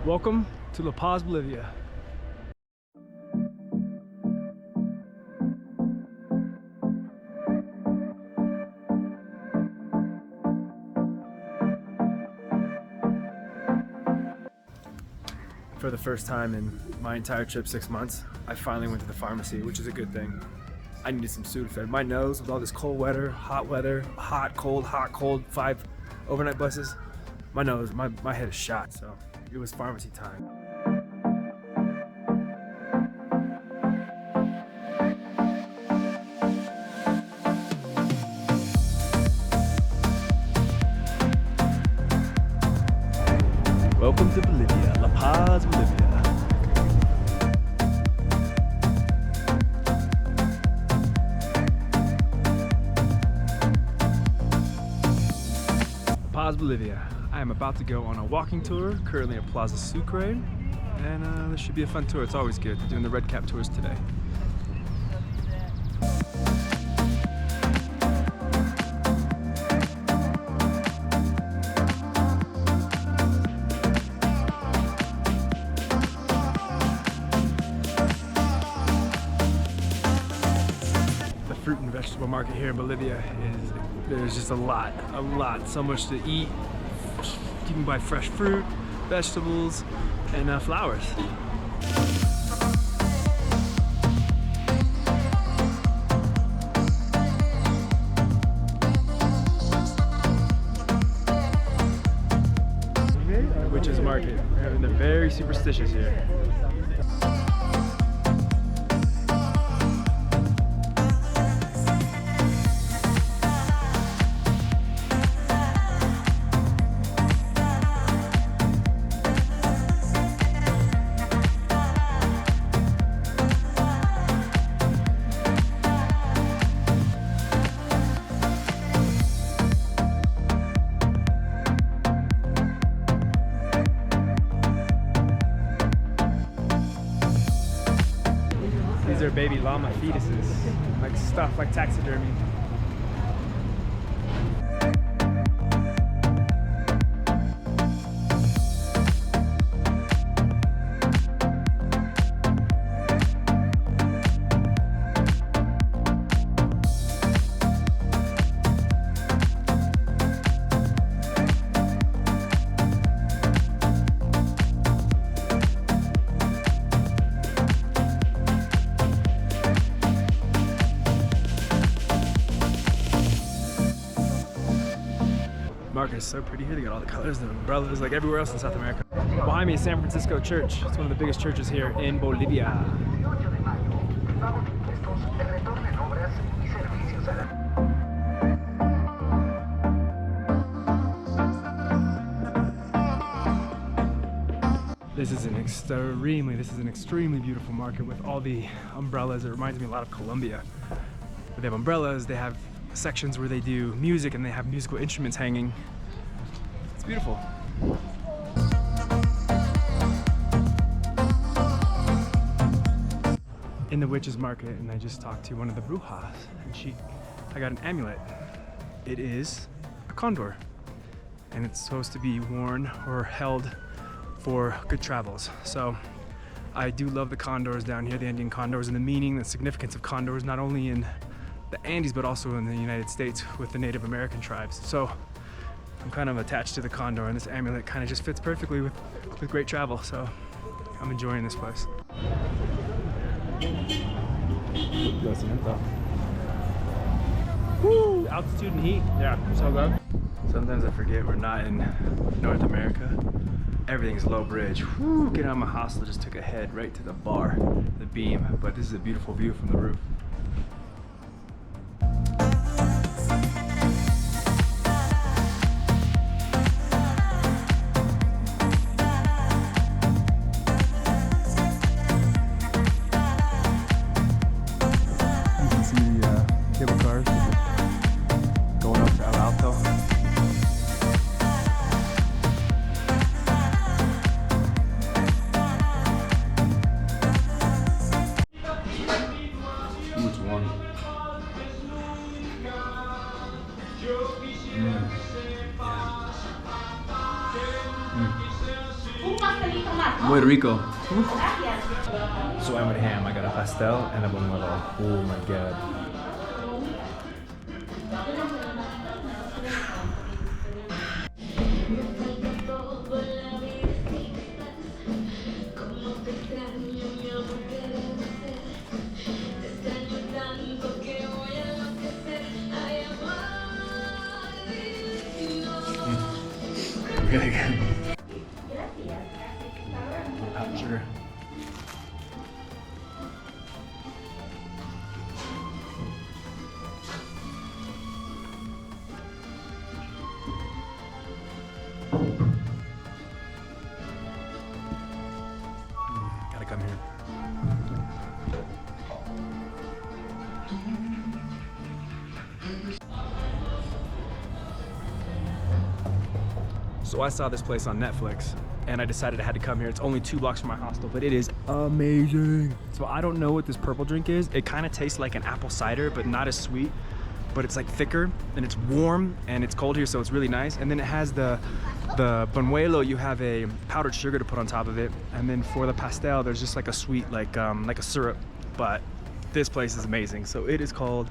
Welcome to La Paz, Bolivia. For the first time in my entire trip, 6 months, I finally went to the pharmacy, which is a good thing. I needed some Sudafed. My nose, with all this cold weather, hot, cold, 5 overnight buses, my nose, my head is shot, so it was pharmacy time. Welcome to Bolivia, La Paz, Bolivia. La Paz, Bolivia. I am about to go on a walking tour, currently at Plaza Sucre, and this should be a fun tour. It's always good doing the red cap tours today. Fruit and vegetable market here in Bolivia there's just a lot, so much to eat. You can buy fresh fruit, vegetables, and flowers. Witch's market, and they're very superstitious here. These are baby llama fetuses, like stuff like taxidermy. Market is so pretty here. They got all the colors and umbrellas like everywhere else in South America. Behind me is San Francisco Church. It's one of the biggest churches here in Bolivia. This is an extremely beautiful market with all the umbrellas. It reminds me a lot of Colombia. They have umbrellas, they have sections where they do music and they have musical instruments hanging. It's beautiful. In the witch's market, and I just talked to one of the brujas, and I got an amulet. It is a condor, and it's supposed to be worn or held for good travels. So I do love the condors down here, the Andean condors, and the meaning, the significance of condors, not only in the Andes, but also in the United States with the Native American tribes. So I'm kind of attached to the condor, and this amulet kind of just fits perfectly with great travel. So I'm enjoying this place. Woo! Altitude and heat. Yeah, so good. Sometimes I forget we're not in North America. Everything's low bridge. Woo! Getting out of my hostel just took a head right to the bar, the beam. But this is a beautiful view from the roof. Cable cars going up to El Alto. Muy rico. So I'm with ham. I got a pastel and a buñuelo. Oh my god. Really good. Powdered sugar. Gotta come here. So I saw this place on Netflix and I decided I had to come here. It's only 2 blocks from my hostel, but it is amazing. So I don't know what this purple drink is. It kind of tastes like an apple cider, but not as sweet, but it's like thicker and it's warm and it's cold here, so it's really nice. And then it has the buñuelo, you have a powdered sugar to put on top of it. And then for the pastel, there's just like a sweet, like a syrup, but this place is amazing. So it is called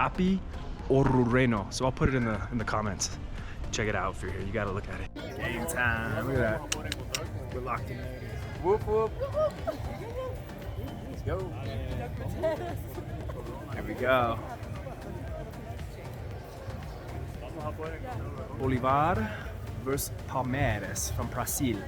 Api Orureno. So I'll put it in the comments. Check it out if you're here. You gotta look at it. Game time. Look at that. We're locked in. Whoop whoop. Let's go. There we go. Bolivar versus Palmeiras from Brazil.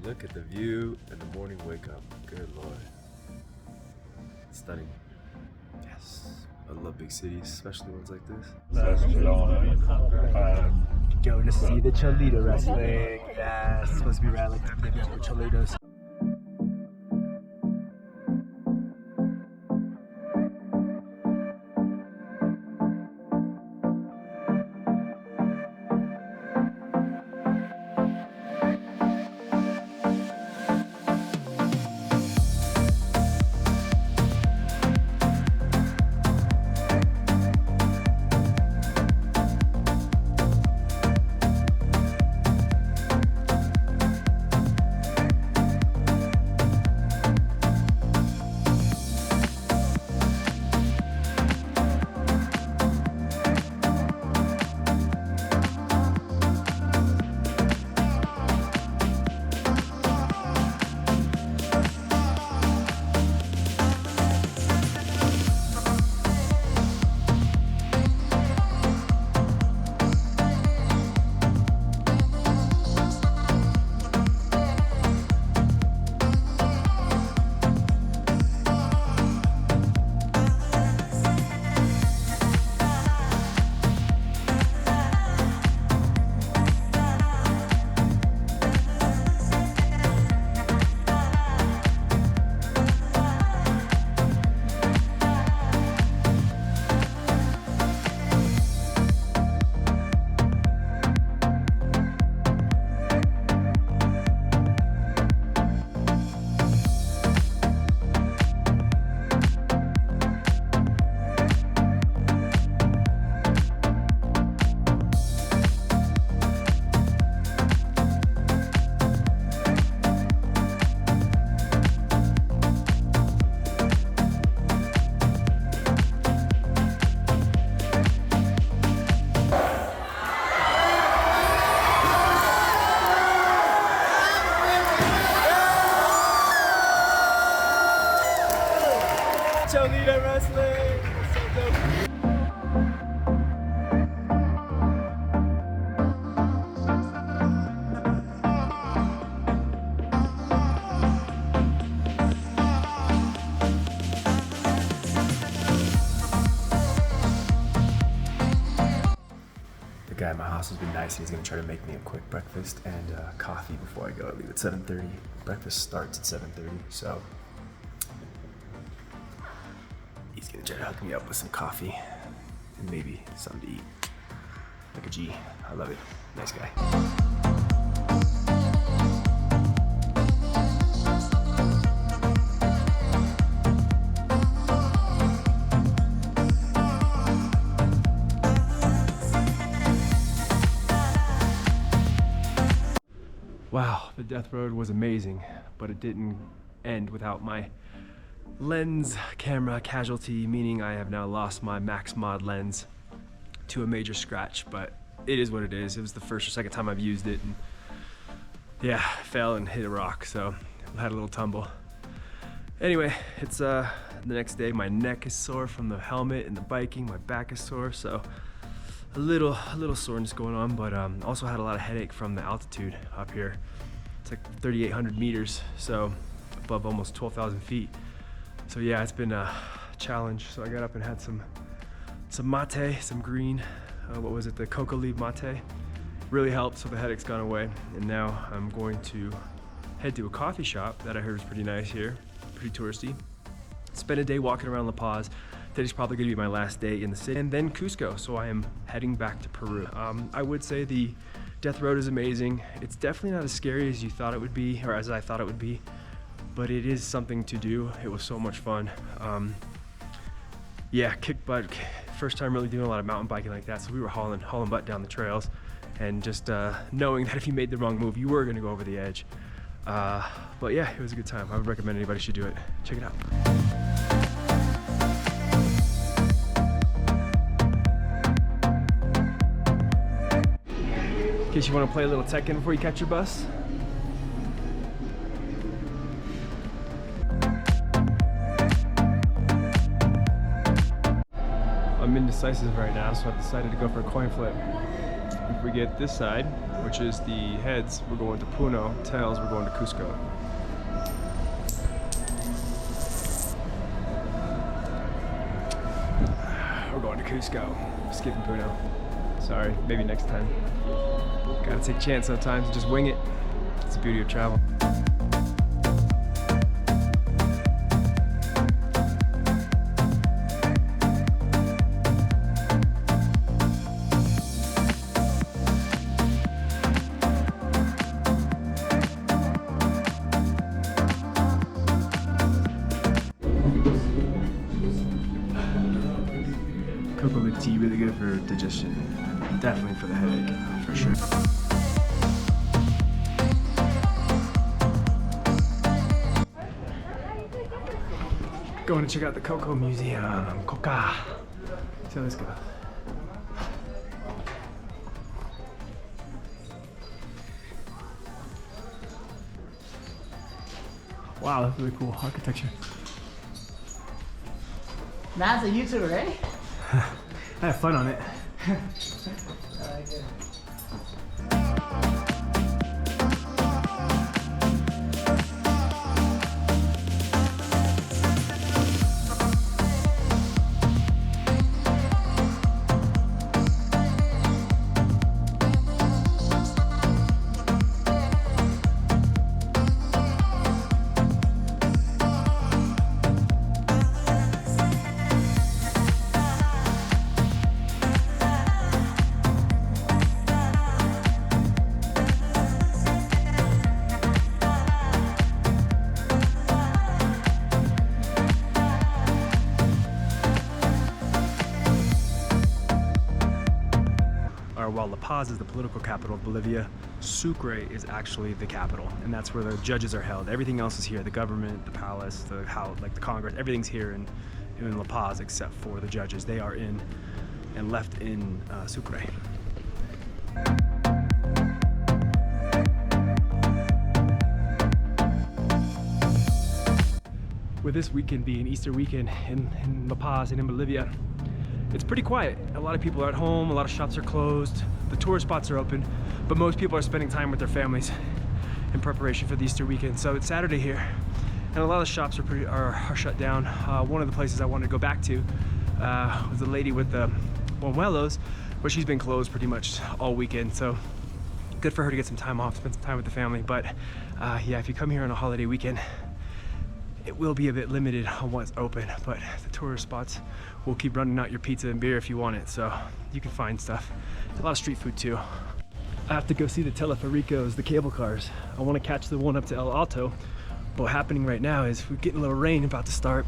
Look at the view in the morning wake up. Good Lord. Stunning. Yes. I love big cities, especially ones like this. Going to see the Cholita Wrestling. Yes. It's supposed to be rad like that. Maybe for Cholitas. guy at my house has been nice, and he's gonna try to make me a quick breakfast and coffee before I go. I leave at 7:30. Breakfast starts at 7:30, so he's gonna try to hook me up with some coffee and maybe something to eat. Like a G. I love it. Nice guy. Wow, the death road was amazing, but it didn't end without my lens camera casualty, meaning I have now lost my max mod lens to a major scratch, but it is what it is. It was the first or second time I've used it, and yeah, fell and hit a rock, so I had a little tumble. Anyway, it's the next day. My neck is sore from the helmet and the biking. My back is sore, so a little soreness going on, but also had a lot of headache from the altitude up here. It's like 3,800 meters, so above almost 12,000 feet. So yeah, it's been a challenge. So I got up and had some mate, some green, what was it, the cocoa leaf mate. Really helped, so the headache's gone away. And now I'm going to head to a coffee shop that I heard is pretty nice here, pretty touristy. Spend a day walking around La Paz. Today's probably gonna be my last day in the city, and then Cusco, so I am heading back to Peru. I would say the death road is amazing. It's definitely not as scary as you thought it would be, or as I thought it would be, but it is something to do. It was so much fun. Yeah, kick butt. First time really doing a lot of mountain biking like that, so we were hauling butt down the trails, and just knowing that if you made the wrong move, you were gonna go over the edge. But yeah, it was a good time. I would recommend anybody should do it. Check it out. In case you want to play a little Tekken before you catch your bus. I'm indecisive right now, so I've decided to go for a coin flip. If we get this side, which is the heads, we're going to Puno. Tails, we're going to Cusco. We're going to Cusco. Skipping Puno. Sorry, maybe next time. Gotta take a chance sometimes and just wing it. It's the beauty of travel. Cocoa leaf tea, really good for digestion. Definitely for the headache, for sure. Going to check out the Cocoa Museum. Coca. So let's go. Wow, that's really cool architecture. Matt's a YouTuber, right? I have fun on it. I like it. While La Paz is the political capital of Bolivia, Sucre is actually the capital, and that's where the judges are held. Everything else is here: the government, the palace, the house, like the Congress. Everything's here in La Paz except for the judges. They are in and left in Sucre. With this weekend being Easter weekend in La Paz and in Bolivia, it's pretty quiet. A lot of people are at home, a lot of shops are closed, the tourist spots are open, but most people are spending time with their families in preparation for the Easter weekend. So it's Saturday here, and a lot of shops are shut down. One of the places I wanted to go back to was the lady with the buñuelos, but she's been closed pretty much all weekend, so good for her to get some time off, spend some time with the family. But yeah, if you come here on a holiday weekend, it will be a bit limited on what's open, but the tourist spots will keep running out your pizza and beer if you want it, so you can find stuff. A lot of street food too. I have to go see the Telefericos, the cable cars. I want to catch the one up to El Alto, but what's happening right now is we're getting a little rain about to start.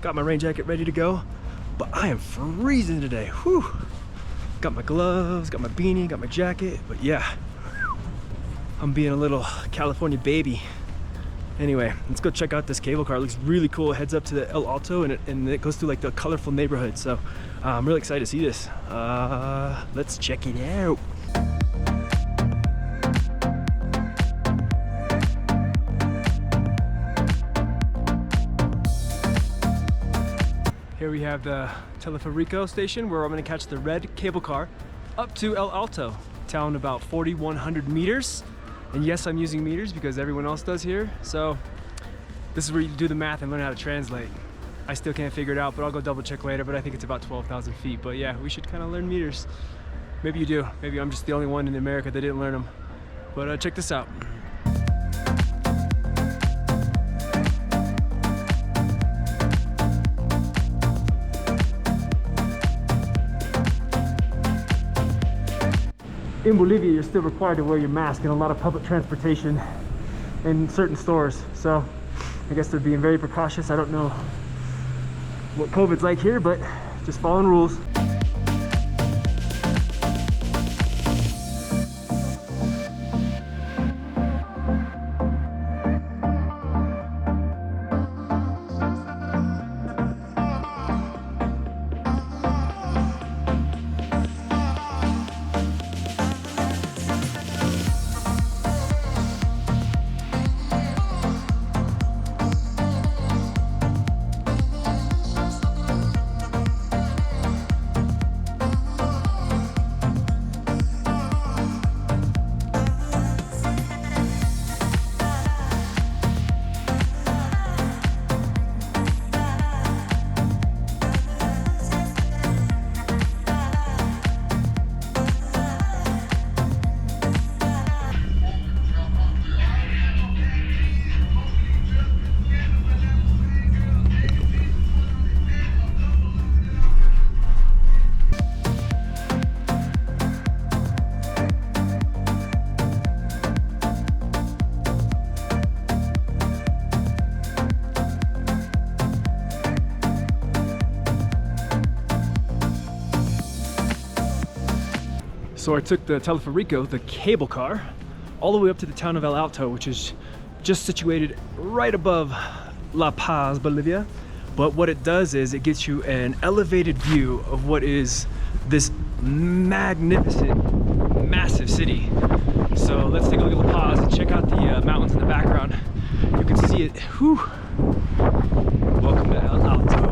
Got my rain jacket ready to go, but I am freezing today. Whew. Got my gloves, got my beanie, got my jacket, but yeah, I'm being a little California baby. Anyway, let's go check out this cable car. It looks really cool. It heads up to the El Alto and it goes through like the colorful neighborhood. So I'm really excited to see this. Let's check it out. Here we have the Teleferico station where I'm gonna catch the red cable car up to El Alto, town about 4,100 meters. And yes, I'm using meters because everyone else does here. So this is where you do the math and learn how to translate. I still can't figure it out, but I'll go double check later, but I think it's about 12,000 feet. But yeah, we should kind of learn meters. Maybe you do. Maybe I'm just the only one in America that didn't learn them. But check this out. In Bolivia, you're still required to wear your mask in a lot of public transportation in certain stores. So I guess they're being very precautious. I don't know what COVID's like here, but just following rules. So I took the Teleferico, the cable car, all the way up to the town of El Alto, which is just situated right above La Paz, Bolivia. But what it does is it gets you an elevated view of what is this magnificent, massive city. So let's take a look at La Paz and check out the mountains in the background. You can see it. Whew. Welcome to El Alto.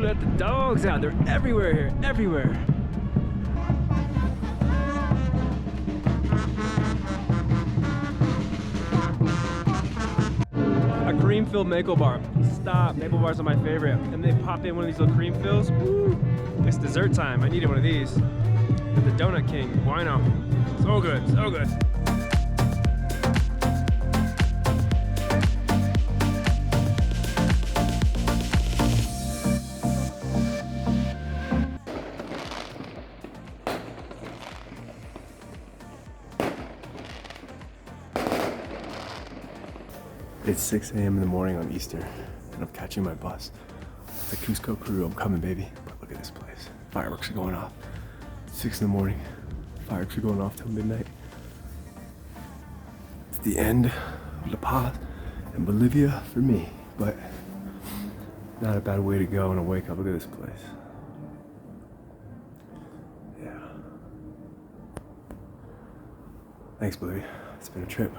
Let the dogs out. They're everywhere here, everywhere. A cream-filled maple bar. Stop. Maple bars are my favorite. And they pop in one of these little cream fills. Woo. It's dessert time. I needed one of these. And the Donut King. Bueno. So good, so good. It's 6 a.m. in the morning on Easter, and I'm catching my bus. The Cusco crew, I'm coming, baby. But look at this place. Fireworks are going off. 6 in the morning. Fireworks are going off till midnight. It's the end of La Paz and Bolivia for me, but not a bad way to go when I wake up. Look at this place. Yeah. Thanks, Bolivia. It's been a trip.